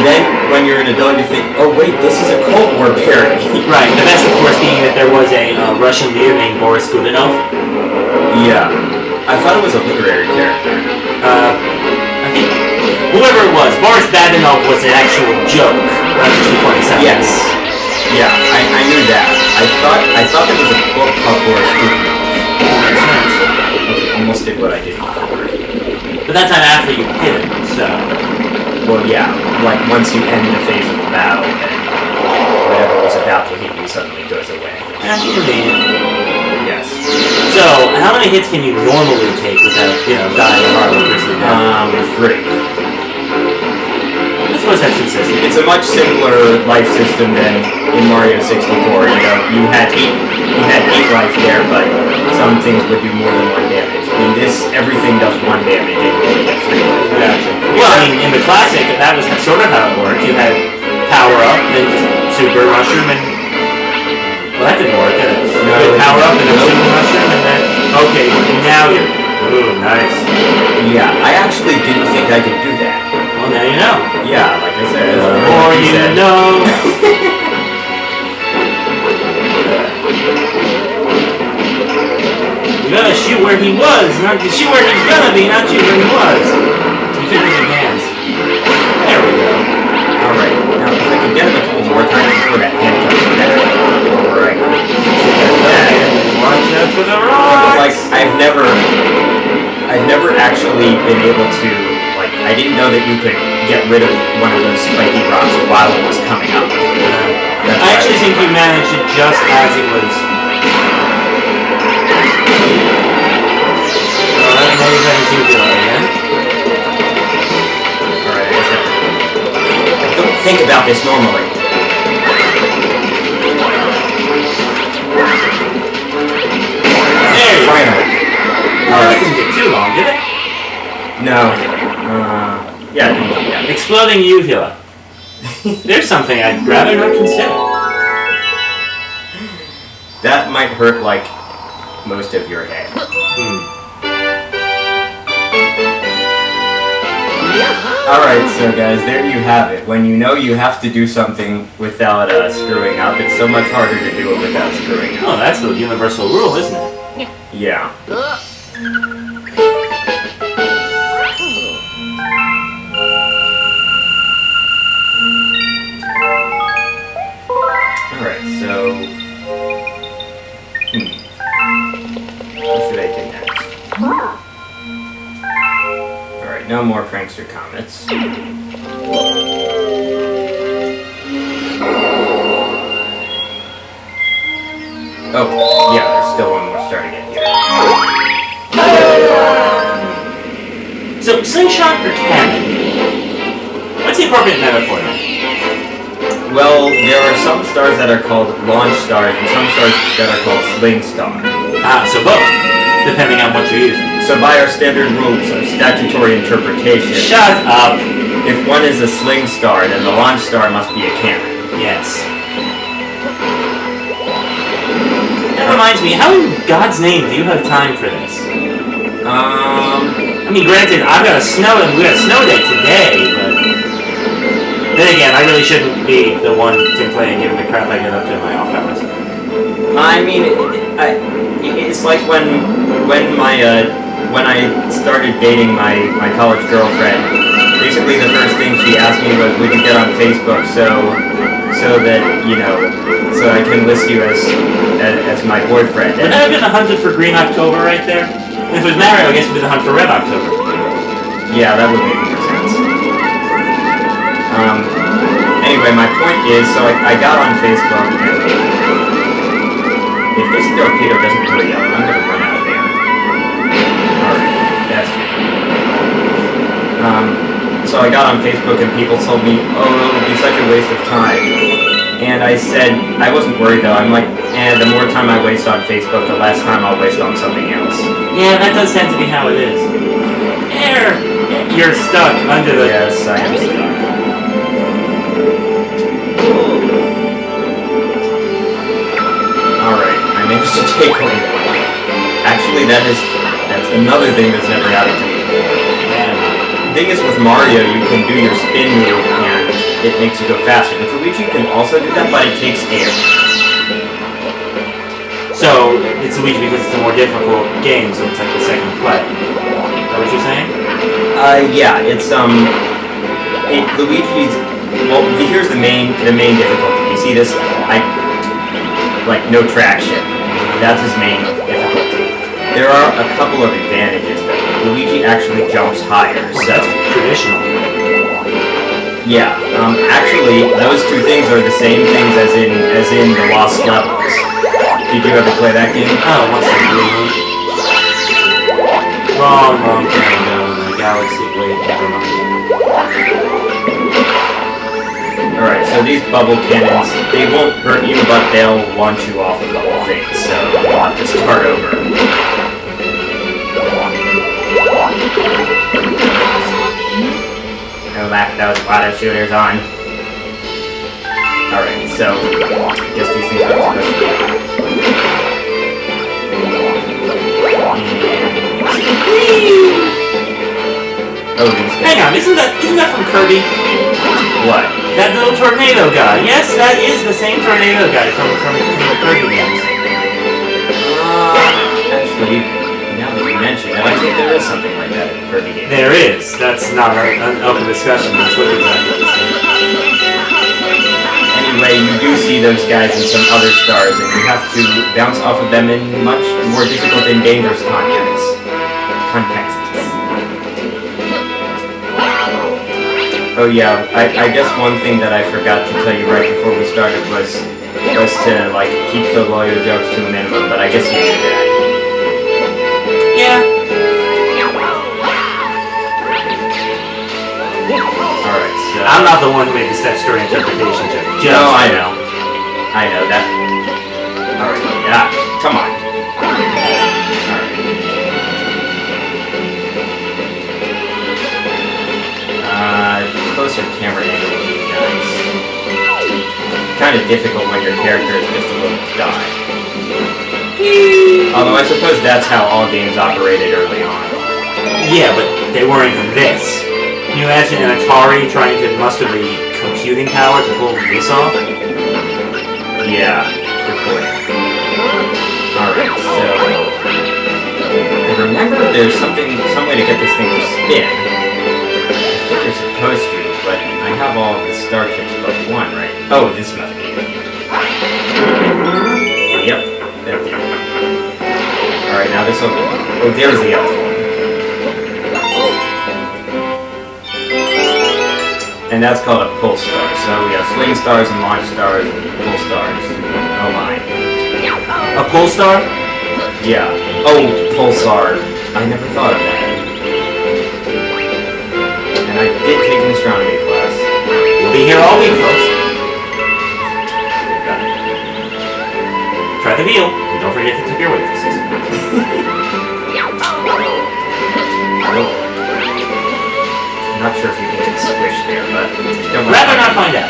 then, when you're an adult, you think, oh wait, this is a Cold War parody. Right, the best of course being that there was a Russian leader named Boris Godunov. Yeah. I thought it was a literary character. I think, whoever it was, Boris Godunov was an actual joke, not just a funny sentence. Yes. Yeah, I knew that. I thought there was a book called Boris Godunov. Almost did what I did before. But that time after you hit it, so... Well, yeah, like once you end the phase of the battle, then whatever was about to hit you suddenly goes away. That's convenient. Yes. So, how many hits can you normally take without, dying a horribly grisly death? 3. I suppose that's consistent. It's a much simpler life system than in Mario 64. You had 8 life there, but some things would do more than 1 damage. In this, everything does 1 damage, and you only get 3 life. Gotcha. Well, I mean, in the classic, that was sort of how it worked. You had power up, then super mushroom, and well, that didn't work, did it? No, you had power up, and then super mushroom, and then okay, now you're nice. Yeah, I actually didn't think I could do that. Well, now you know. Yeah, like I said. The more you know. You gotta shoot where he was, not to shoot where he's gonna be, not shoot where he was. You figure your hands. There we go. Alright, now if I could get him a couple more times before that hand comes back. Alright. Watch out for the rocks! Like, I've never actually been able to, like, I didn't know that you could get rid of one of those spiky rocks while it was coming up. I actually think you managed it just as it was. Alright, now you're ready to do it again. Alright, I don't think about this normally. There you go. Finally. Alright, it didn't take too long, did it? No. Yeah. Exploding uvula. There's something I'd rather not consider. That might hurt, like, most of your head. Alright, so guys, there you have it. When you know you have to do something without screwing up, it's so much harder to do it without screwing up. Oh, that's the universal rule, isn't it? Yeah. Alright, so... What should I do next? Alright, no more prankster comets. Oh, yeah, there's still one more star to get here. So, slingshot or cannon? What's the appropriate metaphor then? Well, there are some stars that are called launch stars and some stars that are called sling star. Ah, so both, depending on what you're using. So by our standard rules of statutory interpretation... Shut up! If one is a sling star, then the launch star must be a cannon. Yes. That reminds me, how in God's name do you have time for this? I mean, granted, we got a snow day today, but... Then again, I really shouldn't be the one to play and give the crap I get up to in my off hours. I mean, it's like when I started dating my college girlfriend. Basically, the first thing she asked me was, "Would you get on Facebook so that so I can list you as my boyfriend?" Would that have been the hunted for Green October right there? If it was Mario, I guess it would be the hunt for Red October. Yeah, that would make more sense. Anyway, my point is, so I got on Facebook, and if this torpedo doesn't hurry up, I'm gonna run out of air. Alright, that's good. So I got on Facebook, and people told me, oh, it would be such a waste of time. And I said, I wasn't worried though, I'm like, the more time I waste on Facebook, the less time I'll waste on something else. Yeah, that does tend to be how it is. Air! You're stuck under the... Yes, I am stuck. Alright, I managed to take away one. Actually, that's another thing that's never happened to me before. The thing is, with Mario, you can do your spin move, and it makes you go faster. The Luigi can also do that, but it takes air. So, it's Luigi because it's a more difficult game, so it's like the second play. Is that what you're saying? Yeah, it's, Luigi's, well, here's the main difficulty. You see this? Like, no traction. That's his main difficulty. There are a couple of advantages, though. Luigi actually jumps higher, so... That's traditional. Yeah, actually, those two things are the same things as in the Lost Levels. Did you ever play that game? Oh, what's that game? Wrong time ago in the Galaxy. Wait, never mind. Alright, so these bubble cannons, they won't hurt you, but they'll launch you off of the whole thing, so just start over. Go back those water shooters on. Alright, so I guess these things are supposed to be. Oh, these guys. Hang on, isn't that from Kirby? What? That little tornado guy. Yes, that is the same tornado guy from the Kirby games. Actually, now that you mention it, I think there is something like that in Kirby games. There is. That's not an open discussion. That's what exactly the same. Anyway, you do see those guys in some other stars, and you have to bounce off of them in much more difficult and dangerous contexts. Oh yeah, I guess one thing that I forgot to tell you right before we started was to like keep the lawyer jokes to a minimum, but I guess you knew that. Yeah. Alright, so... I'm not the one who made the statutory interpretation joke. No, I know. I know that. Alright, yeah, come on. Closer camera angle would be nice. Kind of difficult when your character is just a little die. Although I suppose that's how all games operated early on. Yeah, but they weren't even this. Can you imagine an Atari trying to muster the computing power to pull this off? Yeah, good point. Alright, so... I remember there's some way to get this thing to spin. I think you're supposed to, but I have all of the star chips but one, right? Oh, this must be it. Yep, there we go. Alright, now this will... Oh, there's the other one. And that's called a pull star. So we have swing stars and launch stars and pull stars. Oh my. A pull star? Yeah. Oh, pulsar. I never thought of that. I did take an astronomy class. We'll be here all week, folks. Try the veal, and don't forget to tip your waitresses. I'm not sure if you can get squished there, but don't rather not find out.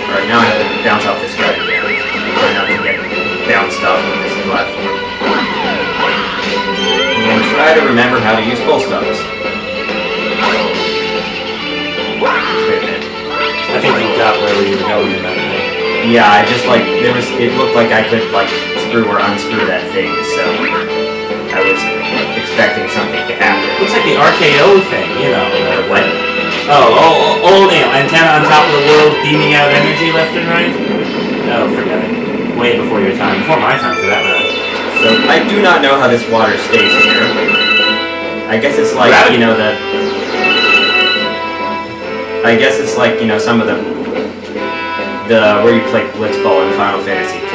Alright, now I have to bounce off this guy again. Try not to get bounced off of this platform. And try to remember how to use pull stars. I think you got where you were going in that thing. Yeah, I just like, it looked like I could like screw or unscrew that thing, so I was expecting something to happen. Looks like the RKO thing, you know. What? Oh, old antenna on top of the world beaming out energy left and right? Oh, forget it. Way before your time. Before my time, for that matter. So, I do not know how this water stays here. I guess it's like, you know, I guess it's like, you know, some of the where you play Blitzball in Final Fantasy X.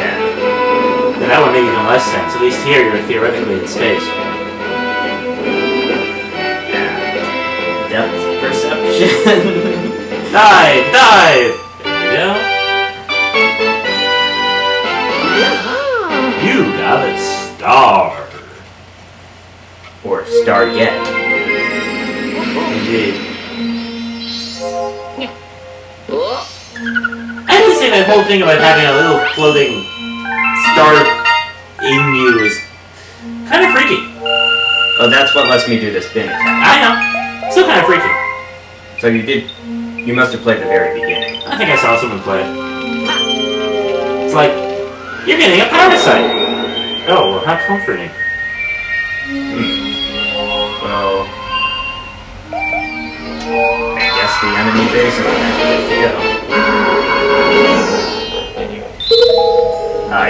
Then that would make even less sense. At least here, you're theoretically in space. Yeah. Depth perception. Dive! Dive! There we go. You got a star. Or star yet. Indeed. I have to say that whole thing about having a little floating star in you is kind of freaky. Oh, that's what lets me do this spin attack. I know. Still kind of freaky. So you must have played the very beginning. I think I saw someone play. It's like, you're getting a parasite! Oh, well, how comforting. Well, I guess the enemy base is the next place to go.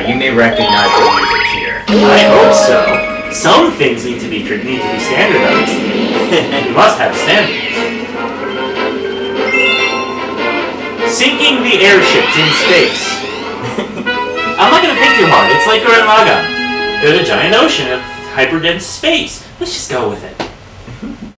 You may recognize the music here. I hope so. Some things need to be standardized. You must have standards. Sinking the airships in space. I'm not gonna think too hard. It's like Gurren Lagann. There's a giant ocean of hyperdense space. Let's just go with it.